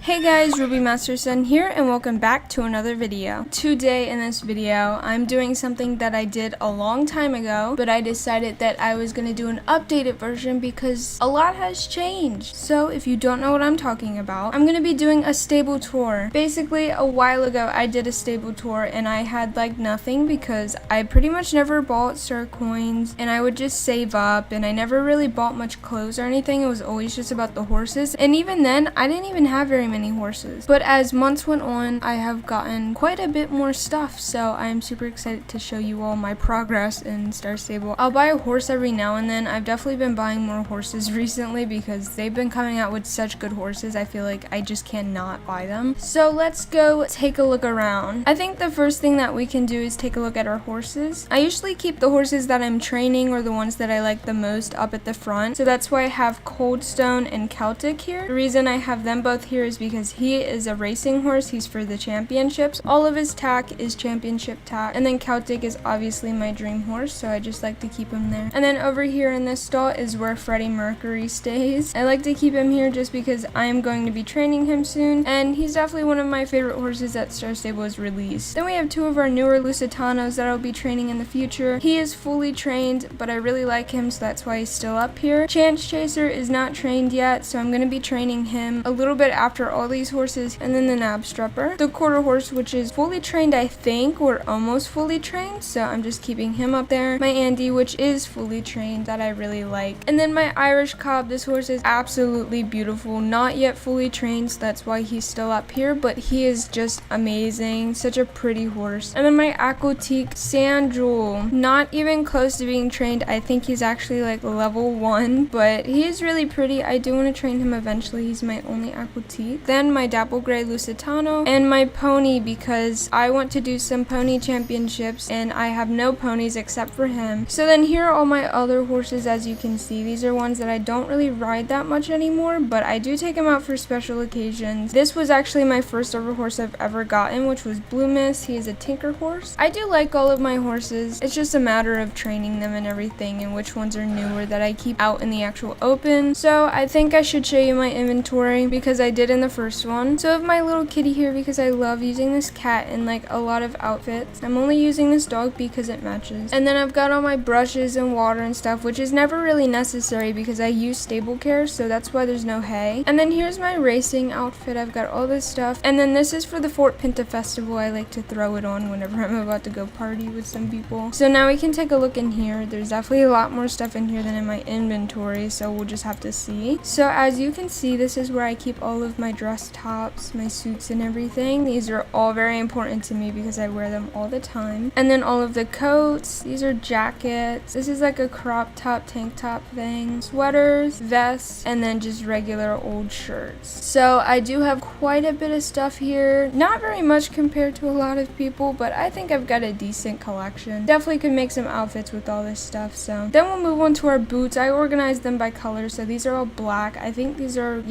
Hey guys, Ruby Masterson here and welcome back to another video. Today in this video, I'm doing something that I did a long time ago, but I decided that I was going to do an updated version because a lot has changed. So if you don't know what I'm talking about, I'm going to be doing a stable tour. Basically, a while ago, I did a stable tour and I had like nothing because I pretty much never bought Star coins and I would just save up and I never really bought much clothes or anything. It was always just about the horses, and even then, I didn't even have very many horses. But as months went on, I have gotten quite a bit more stuff, so I'm super excited to show you all my progress in Star Stable. I'll buy a horse every now and then. I've definitely been buying more horses recently because they've been coming out with such good horses. I feel like I just cannot buy them. So let's go take a look around. I think the first thing that we can do is take a look at our horses. I usually keep the horses that I'm training or the ones that I like the most up at the front, so that's why I have Coldstone and Celtic here. The reason I have them both here is because he is a racing horse. He's for the championships. All of his tack is championship tack, and then Celtic is obviously my dream horse, so I just like to keep him there. And then over here in this stall is where 𝒴𝓁 stays. I like to keep him here just because I am going to be training him soon, and he's definitely one of my favorite horses that Star Stable has released. Then we have two of our newer Lusitanos that I'll be training in the future. He is fully trained, but I really like him, so that's why he's still up here. Chance Chaser is not trained yet, so I'm going to be training him a little bit after all these horses. And then the Knabstrupper, the quarter horse, which is fully trained, I think, or almost fully trained, so I'm just keeping him up there. My Andy, which is fully trained, that I really like. And then my Irish Cob. This horse is absolutely beautiful, not yet fully trained, so that's why he's still up here, but he is just amazing, such a pretty horse. And then my 𝒴𝓊'𝓇𝑒 𝐵𝒶𝓊𝓁, not even close to being trained. I think he's actually like level 1, but he is really pretty. I do want to train him eventually. He's my only 𝒴𝓊'𝓇𝑒. Then my Dapple Gray Lusitano and my pony, because I want to do some pony championships and I have no ponies except for him. So then here are all my other horses. As you can see, these are ones that I don't really ride that much anymore, but I do take them out for special occasions. This was actually my first ever horse I've ever gotten, which was Blue Mist. He is a tinker horse. I do like all of my horses. It's just a matter of training them and everything and which ones are newer that I keep out in the actual open. So I think I should show you my inventory because I did in the first one. So I have my little kitty here because I love using this cat in like a lot of outfits. I'm only using this dog because it matches. And then I've got all my brushes and water and stuff, which is never really necessary because I use stable care, so that's why there's no hay. And then here's my racing outfit. I've got all this stuff. And then this is for the Fort Pinta Festival. I like to throw it on whenever I'm about to go party with some people. So now we can take a look in here. There's definitely a lot more stuff in here than in my inventory, so we'll just have to see. So as you can see, this is where I keep all of my dress tops, my suits and everything. These are all very important to me because I wear them all the time. And then all of the coats. These are jackets. This is like a crop top, tank top thing. Sweaters, vests, and then just regular old shirts. So I do have quite a bit of stuff here. Not very much compared to a lot of people, but I think I've got a decent collection. Definitely could make some outfits with all this stuff. So then we'll move on to our boots. I organized them by color. So these are all black. I think these are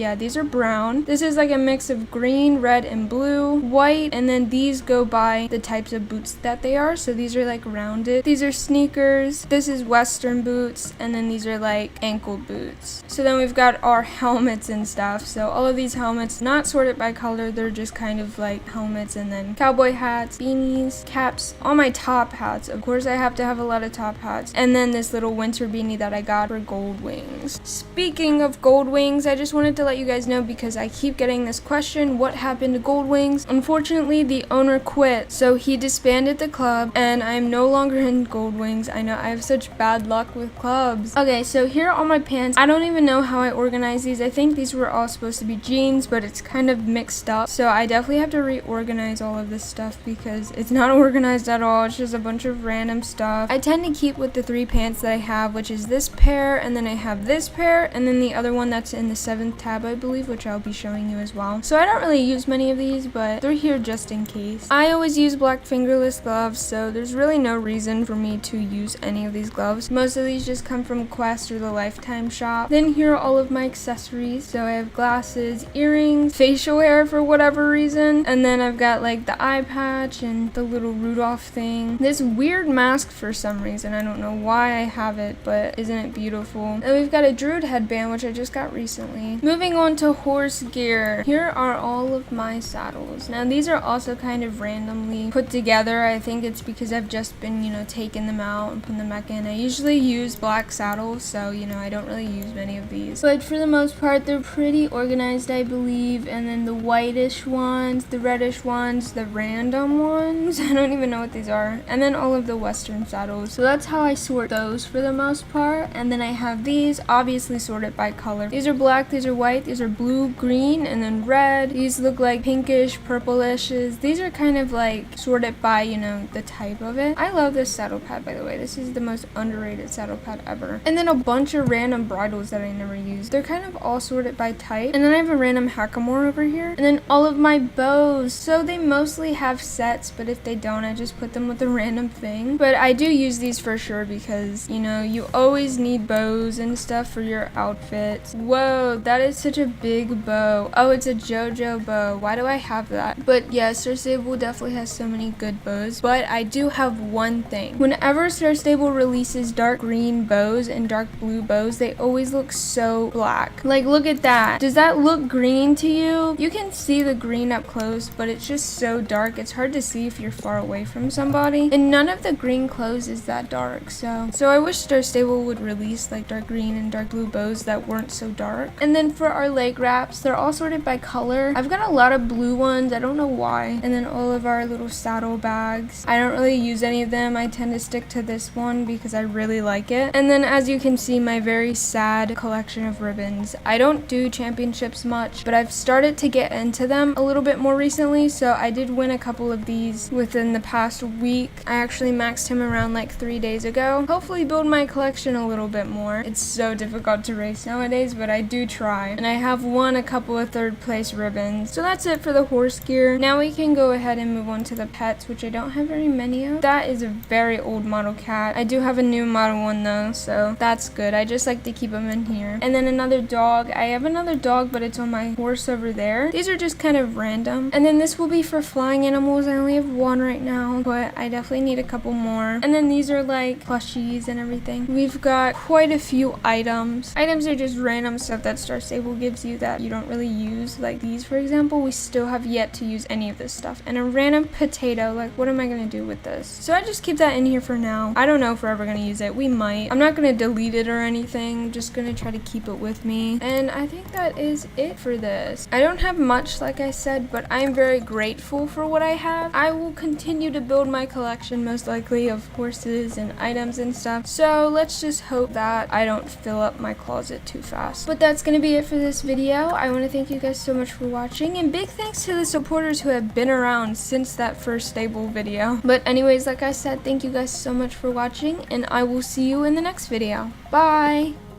brown. This is like a mix of green, red, and blue, white, and then these go by the types of boots that they are. So these are like rounded. These are sneakers. This is Western boots, and then these are like ankle boots. So then we've got our helmets and stuff. So all of these helmets, not sorted by color, they're just kind of like helmets, and then cowboy hats, beanies, caps, all my top hats. Of course, I have to have a lot of top hats. And then this little winter beanie that I got for Gold Wings. Speaking of Gold Wings, I just wanted to let you guys know because I keep getting this question, what happened to Gold Wings? Unfortunately, the owner quit, so he disbanded the club, and I'm no longer in Gold Wings. I know I have such bad luck with clubs. Okay, so here are all my pants. I don't even know how I organized these. I think these were all supposed to be jeans, but it's kind of mixed up, so I definitely have to reorganize all of this stuff because it's not organized at all. It's just a bunch of random stuff. I tend to keep with the 3 pants that I have, which is this pair, and then I have this pair, and then the other one that's in the 7th tab, I believe, which I'll be showing you as well. So I don't really use many of these, but they're here just in case. I always use black fingerless gloves, so there's really no reason for me to use any of these gloves. Most of these just come from Quest or the Lifetime shop. Then here are all of my accessories. So I have glasses, earrings, facial hair for whatever reason, and then I've got like the eye patch and the little Rudolph thing. This weird mask for some reason. I don't know why I have it, but isn't it beautiful? And we've got a Druid headband, which I just got recently. Moving on to horse gear. here are all of my saddles. Now these are also kind of randomly put together. I think it's because I've just been, you know, taking them out and putting them back in. I usually use black saddles, so, you know, I don't really use many of these. But for the most part, they're pretty organized, I believe. And then the whitish ones, the reddish ones, the random ones, I don't even know what these are. And then all of the Western saddles. So that's how I sort those for the most part. And then I have these, obviously sorted by color. These are black, these are white, these are blue, green, and then red. These look like pinkish, purplishes. These are kind of like sorted by, you know, the type of it. I love this saddle pad, by the way. This is the most underrated saddle pad ever. And then a bunch of random bridles that I never use. They're kind of all sorted by type. And then I have a random hackamore over here. And then all of my bows. So they mostly have sets, but if they don't, I just put them with a random thing. But I do use these for sure because, you know, you always need bows and stuff for your outfits. Whoa, that is such a big bow. Oh, it's a JoJo bow. Why do I have that? But yeah, Star Stable definitely has so many good bows. But I do have one thing. Whenever Star Stable releases dark green bows and dark blue bows, they always look so black. Like, look at that. Does that look green to you? You can see the green up close, but it's just so dark. It's hard to see if you're far away from somebody. And none of the green clothes is that dark. So I wish Star Stable would release like dark green and dark blue bows that weren't so dark. And then for our leg wraps, they're all sorted by color. I've got a lot of blue ones. I don't know why. And then all of our little saddle bags. I don't really use any of them. I tend to stick to this one because I really like it. And then as you can see, my very sad collection of ribbons. I don't do championships much, but I've started to get into them a little bit more recently. So I did win a couple of these within the past week. I actually maxed him around like 3 days ago. Hopefully build my collection a little bit more. It's so difficult to race nowadays, but I do try. And I have won a couple of third place ribbons. So that's it for the horse gear. Now we can go ahead and move on to the pets, which I don't have very many of. That is a very old model cat. I do have a new model one though, so that's good. I just like to keep them in here. And then another dog. I have another dog, but it's on my horse over there. These are just kind of random. And then this will be for flying animals. I only have one right now, but I definitely need a couple more. And then these are like plushies and everything. We've got quite a few items. Items are just random stuff that Star Stable gives you that you don't really use. Like these, for example, we still have yet to use any of this stuff. And a random potato, like what am I gonna do with this? So I just keep that in here for now. I don't know if we're ever gonna use it. We might. I'm not gonna delete it or anything. I'm just gonna try to keep it with me. And I think that is it for this. I don't have much, like I said, but I'm very grateful for what I have. I will continue to build my collection, most likely, of horses and items and stuff. So let's just hope that I don't fill up my closet too fast. But that's gonna be it for this video. I want to thank you guys so much for watching, and big thanks to the supporters who have been around since that first stable video. But anyways, like I said, thank you guys so much for watching, and I will see you in the next video. Bye!